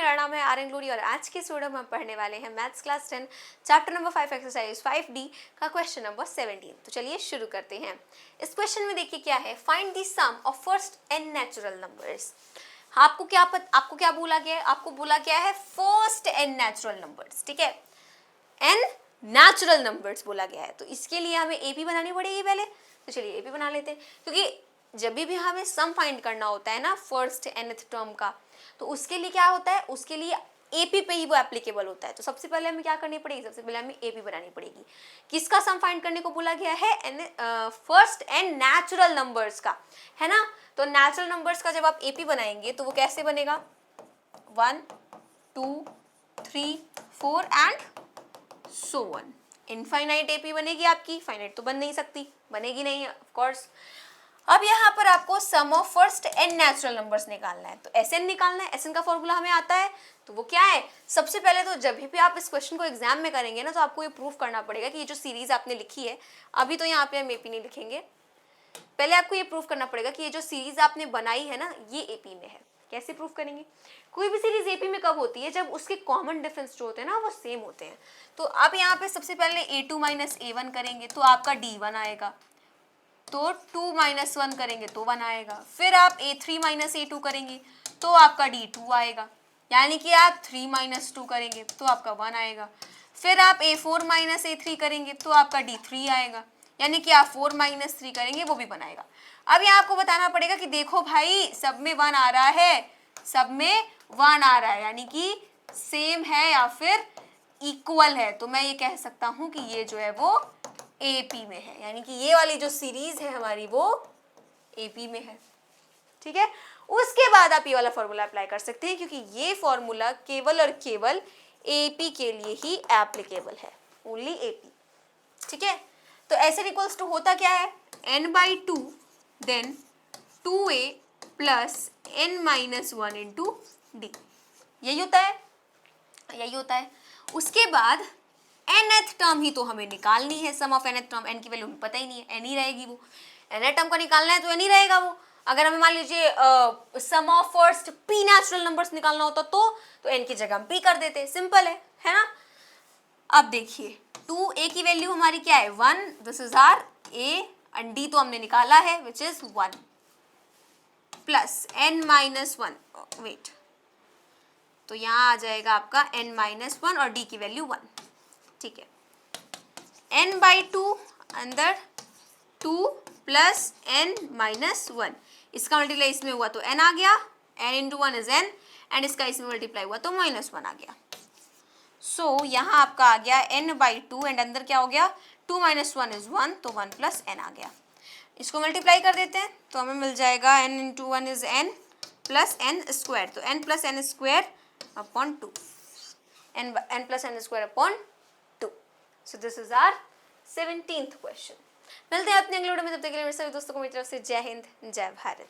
मेरा नाम है आर्यन ग्लोरी और आज के वीडियो में हम पढ़ने वाले हैं maths class 10 chapter number 5 exercise 5D का क्वेश्चन नंबर 17। तो चलिए शुरू करते हैं। इस क्वेश्चन में देखिए क्या है, find the sum of first n natural numbers. आपको क्या बोला गया है? आपको बोला गया है फर्स्ट n नेचुरल नंबर्स, ठीक है, n नेचुरल नंबर्स बोला गया है। तो इसके लिए हमें एपी बनानी पड़ेगी पहले। तो चलिए एपी बना लेते हैं, क्योंकि जब भी हमें सम फाइंड करना होता है ना फर्स्ट nth टर्म का, तो उसके लिए क्या होता है, उसके लिए एपी पे ही वो एप्लीकेबल होता है। तो सबसे पहले हमें क्या करनी पड़ेगी, सबसे पहले हमें एपी बनानी पड़ेगी। किसका सम फाइंड करने को बोला गया है? फर्स्ट n नेचुरल नंबर्स का, है ना। तो नेचुरल नंबर्स का जब आप एपी बनाएंगे तो वो कैसे बनेगा? 1 2 3 4 and so on. Infinite AP बनेगी आपकी, फाइनाइट तो बन नहीं सकती, बनेगी नहीं ऑफ कोर्स। अब यहाँ पर आपको sum of first n natural numbers निकालना है। तो Sn निकालना है, Sn का फॉर्मूला हमें आता है। तो वो क्या है? सबसे पहले तो जब भी आप इस क्वेश्चन को एग्जाम में करेंगे ना, तो आपको ये प्रूफ करना पड़ेगा कि ये जो सीरीज आपने लिखी है, अभी तो यहाँ पे हम एपी नहीं लिखेंगे, पहले आपको ये प्रूफ करना पड़ेगा कि ये जो सीरीज आपने बनाई है ना, ये एपी में है। कैसे प्रूफ करेंगे? कोई भी सीरीज एपी में कब होती है? जब उसके कॉमन डिफरेंस जो होते हैं ना वो सेम होते हैं। तो अब यहाँ पे सबसे पहले a2 माइनस a1 करेंगे तो आपका d1 आएगा, तो 2 माइनस 1 करेंगे तो 1 आएगा। फिर आप a3 माइनस a2 करेंगे तो आपका d2 आएगा, यानी कि आप 3 माइनस 2 करेंगे तो आपका 1 आएगा। फिर आप a4 माइनस a3 करेंगे तो आपका d3 आएगा, यानी कि आप 4 माइनस 3 करेंगे वो भी 1 आएगा। अब यहाँ आपको बताना पड़ेगा कि देखो भाई सब में 1 आ रहा है, सब में 1 आ रहा है, यानी कि सेम है या फिर इक्वल है। तो मैं ये कह सकता हूँ कि ये जो है वो एपी में है, यानी कि ये वाली जो सीरीज है हमारी वो एपी में है, ठीक है। उसके बाद आप ये वाला फॉर्मूला अप्लाई कर सकते हैं, क्योंकि ये फॉर्मूला केवल और केवल एपी के लिए ही एप्लीकेबल है, ओनली एपी, ठीक है। तो Sn इक्वल्स टू होता क्या है? n/2 then 2a plus n minus 1 into d, यही होता है, यही होता है। उसके बाद nth टर्म ही तो हमें निकालनी है, सम ऑफ nth टर्म, n की वैल्यू हमें पता ही नहीं है, n ही रहेगी वो। nth टर्म का निकालना है तो n ही रहेगा वो। अगर हमें मान लीजिए sum of first p natural numbers निकालना होता तो n की जगह हम p कर देते, सिंपल है ना। अब देखिए 2a की वैल्यू हमारी क्या है? 1, this is are a and d तो हमने निकाला है which is 1 plus n minus 1, wait, तो यहाँ आ जाएगा आपका n माइनस 1 और d की वैल्यू 1, ठीक है। n/2 अंदर 2 प्लस n माइनस 1, इसका मल्टीप्लाई इसमें हुआ तो n आ गया, n into 1 is n, and इसका इसमें मल्टीप्लाई हुआ तो माइनस 1 आ गया। सो यहाँ आपका आ गया n/2 एंड अंदर क्या हो गया? 2 माइनस 1 इज 1, तो 1 प्लस n आ गया। इसको मल्टीप्लाई कर देते हैं तो हमें मिल जाएगा n into 1 is n plus n square, तो n plus n square upon 2, n plus n square upon 2। So this is our 17th question. मिलते हैं अपने अगले वीडियो में, तब तक के लिए मेरे सभी दोस्तों को मेरी तरफ से जय हिंद, जय भारत।